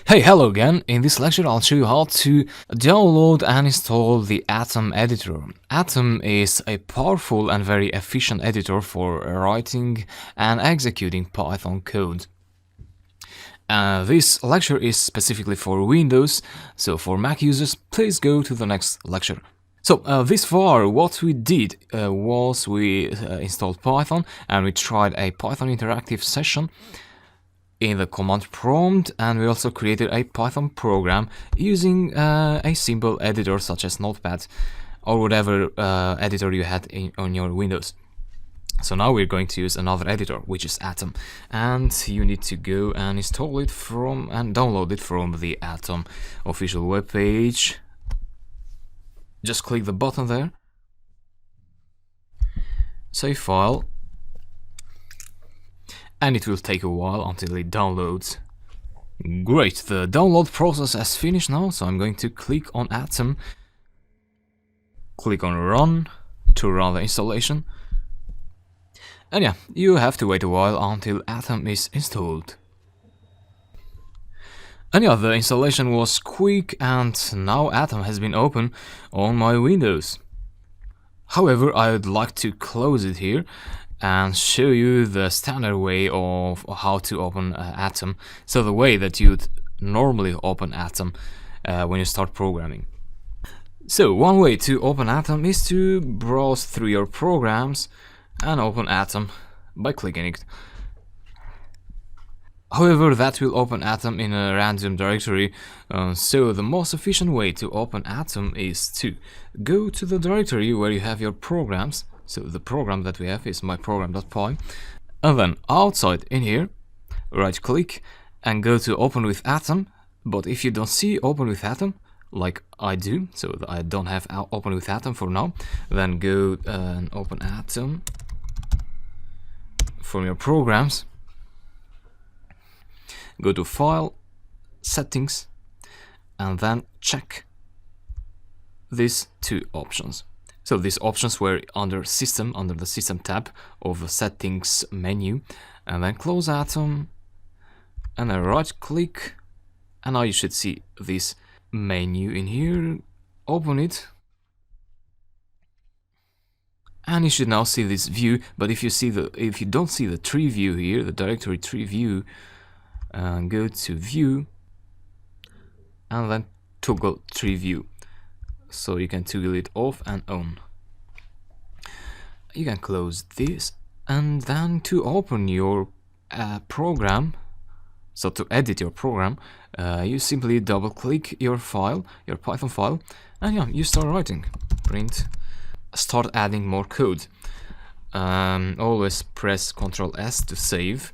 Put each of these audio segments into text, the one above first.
Hey, hello again. In this lecture, I'll show you how to download and install the Atom editor. Atom is a powerful and very efficient editor for writing and executing Python code. This lecture is specifically for Windows, so for Mac users, please go to the next lecture. So this far, what we did was we installed Python and we tried a Python interactive session in the command prompt, and we also created a Python program using a simple editor such as Notepad or whatever editor you had on your Windows. So now we're going to use another editor, which is Atom, and you need to go and install it from and download it from the Atom official webpage. Just click the button there, save file, and it will take a while until it downloads. Great, the download process has finished now, so I'm going to click on Atom, click on Run to run the installation, and yeah, you have to wait a while until Atom is installed. And yeah, the installation was quick, and now Atom has been open on my Windows. However, I would like to close it here and show you the standard way of how to open Atom. So the way that you'd normally open Atom when you start programming. So one way to open Atom is to browse through your programs and open Atom by clicking it. However, that will open Atom in a random directory, so the most efficient way to open Atom is to go to the directory where you have your programs. So the program that we have is myprogram.py, and then outside in here, right click and go to open with Atom. But if you don't see open with Atom, like I do, so I don't have open with Atom for now, then go and open Atom from your programs, go to File, Settings, and then check these two options. So these options were under System, under the System tab of the Settings menu, and then close Atom, and then right click, and now you should see this menu in here. Open it, and you should now see this view. But if you don't see the tree view here, the directory tree view, go to View, and then toggle tree view. So you can toggle it off and on. You can close this, and then to open your program, so to edit your program, you simply double click your file, your Python file, and yeah, you start writing. Print, start adding more code. Always press Ctrl S to save.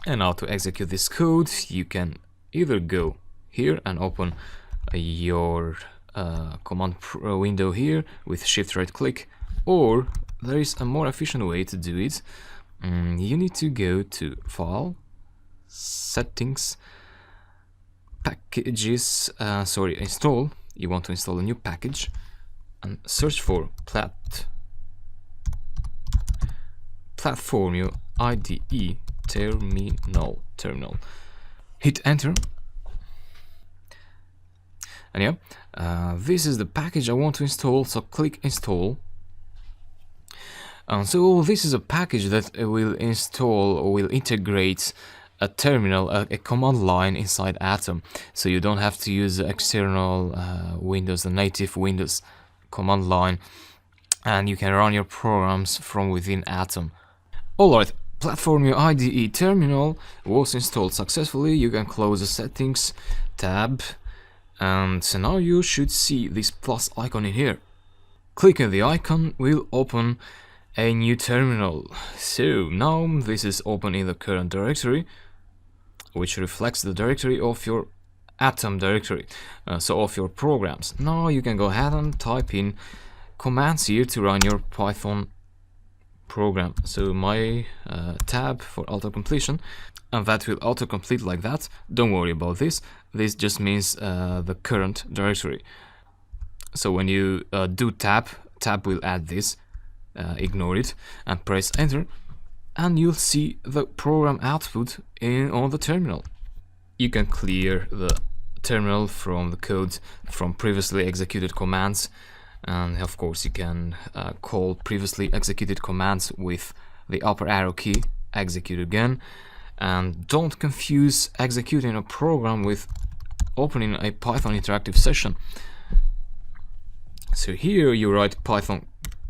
And now to execute this code, you can either go here and open your command window here with shift right click, or there is a more efficient way to do it. You need to go to File, Settings, Packages, Install. You want to install a new package and search for Platform IDE Terminal. Hit enter. And yeah, this is the package I want to install, so click install. So this is a package that will install or will integrate a terminal, a command line inside Atom, so you don't have to use the external Windows, the native Windows command line, and you can run your programs from within Atom. Alright, Platform IDE Terminal was installed successfully. You can close the Settings tab, and so now you should see this plus icon in here. Clicking the icon will open a new terminal. So now this is open in the current directory, which reflects the directory of your Atom directory, so of your programs. Now you can go ahead and type in commands here to run your Python program. So my tab for autocompletion, and that will autocomplete like that. Don't worry about this. This just means the current directory. So when you do tab will add this. Ignore it and press enter, and you'll see the program output on the terminal. you can clear the terminal from the code from previously executed commands, and of course you can call previously executed commands with the upper arrow key, execute again. And don't confuse executing a program with opening a Python interactive session. So here you write Python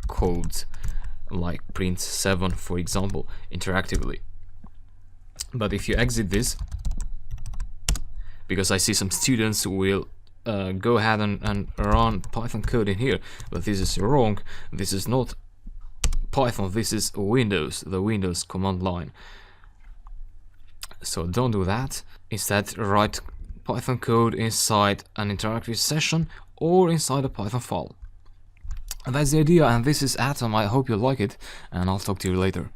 code like print7, for example, interactively. But if you exit this, because I see some students will go ahead and run Python code in here, but this is wrong. This is not Python, this is Windows, the Windows command line. So don't do that. Instead, write Python code inside an interactive session or inside a Python file. And that's the idea, and this is Atom. I hope you like it, and I'll talk to you later.